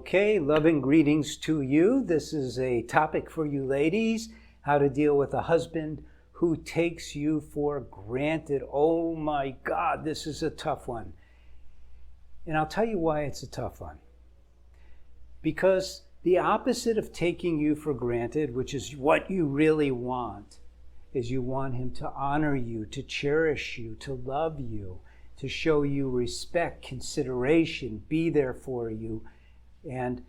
Okay, loving greetings to you. This is a topic for you ladies, how to deal with a husband who takes you for granted. Oh my God, this is a tough one. And I'll tell you why it's a tough one. Because the opposite of taking you for granted, which is what you really want, is you want him to honor you, to cherish you, to love you, to show you respect, consideration, be there for you. And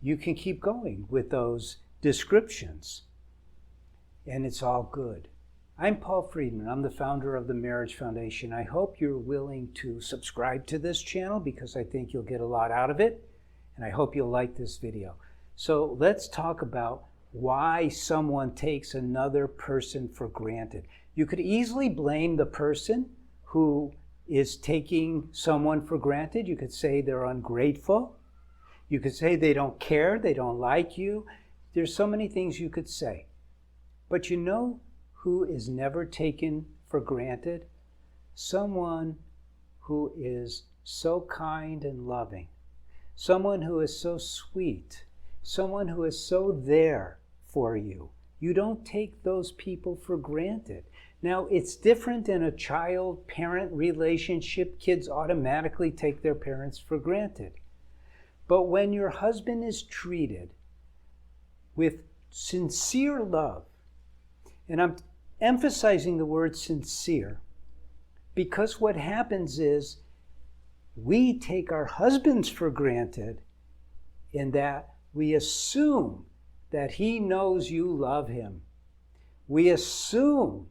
you can keep going with those descriptions. And it's all good. I'm Paul Friedman. I'm the founder of the Marriage Foundation. I hope you're willing to subscribe to this channel because I think you'll get a lot out of it. And I hope you'll like this video. So let's talk about why someone takes another person for granted. You could easily blame the person who is taking someone for granted. You could say they're ungrateful. You could say they don't care, they don't like you. There's so many things you could say. But you know who is never taken for granted? Someone who is so kind and loving. Someone who is so sweet. Someone who is so there for you. You don't take those people for granted. Now, it's different in a child-parent relationship. Kids automatically take their parents for granted. But when your husband is treated with sincere love, and I'm emphasizing the word sincere, because what happens is we take our husbands for granted in that we assume that he knows you love him. We assume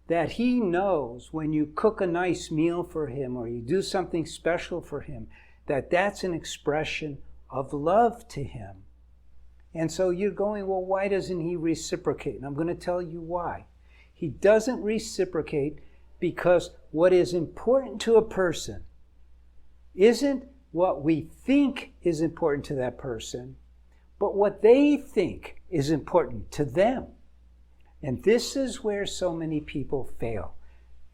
that he knows when you cook a nice meal for him or you do something special for him, that that's an expression of love to him. And so you're going, well, why doesn't he reciprocate? And I'm going to tell you why. He doesn't reciprocate because what is important to a person isn't what we think is important to that person, but what they think is important to them. And this is where so many people fail.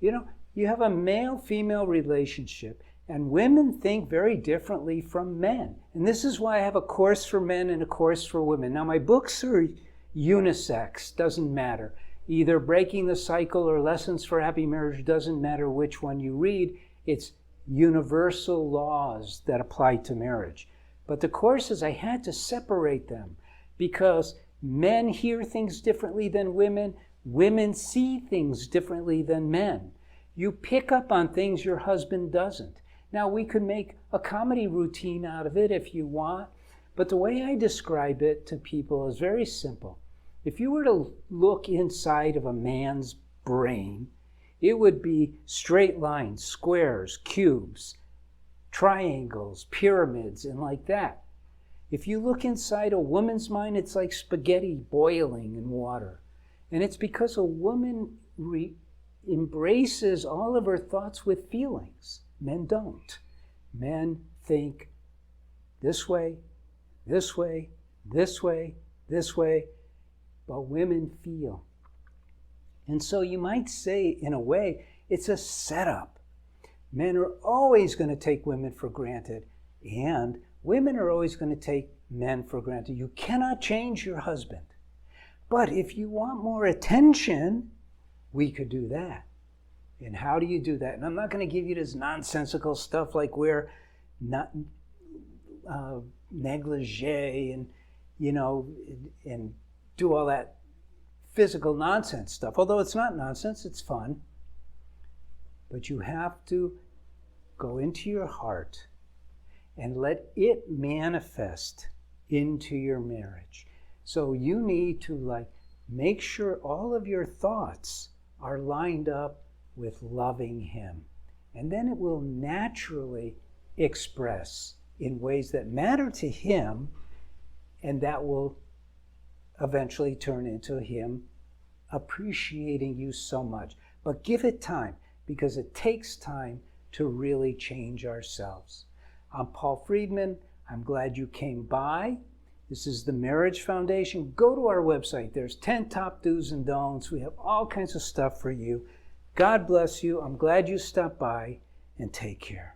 You know, you have a male-female relationship, and women think very differently from men. And this is why I have a course for men and a course for women. Now, my books are unisex, doesn't matter. Either Breaking the Cycle or Lessons for Happy Marriage, doesn't matter which one you read. It's universal laws that apply to marriage. But the courses, I had to separate them because men hear things differently than women. Women see things differently than men. You pick up on things your husband doesn't. Now, we could make a comedy routine out of it if you want, but the way I describe it to people is very simple. If you were to look inside of a man's brain, it would be straight lines, squares, cubes, triangles, pyramids, and like that. If you look inside a woman's mind, it's like spaghetti boiling in water. And it's because a woman embraces all of her thoughts with feelings. Men don't. Men think this way, this way, this way, this way, but women feel. And so you might say, in a way, it's a setup. Men are always going to take women for granted, and women are always going to take men for granted. You cannot change your husband. But if you want more attention, we could do that. And how do you do that? And I'm not going to give you this nonsensical stuff like wear not negligee and, you know, and do all that physical nonsense stuff. Although it's not nonsense, it's fun. But you have to go into your heart and let it manifest into your marriage. So you need to make sure all of your thoughts are lined up with loving him. And then it will naturally express in ways that matter to him, and that will eventually turn into him appreciating you so much. But give it time, because it takes time to really change ourselves. I'm Paul Friedman. I'm glad you came by. This is the Marriage Foundation. Go to our website. There's 10 top do's and don'ts. We have all kinds of stuff for you. God bless you. I'm glad you stopped by, and take care.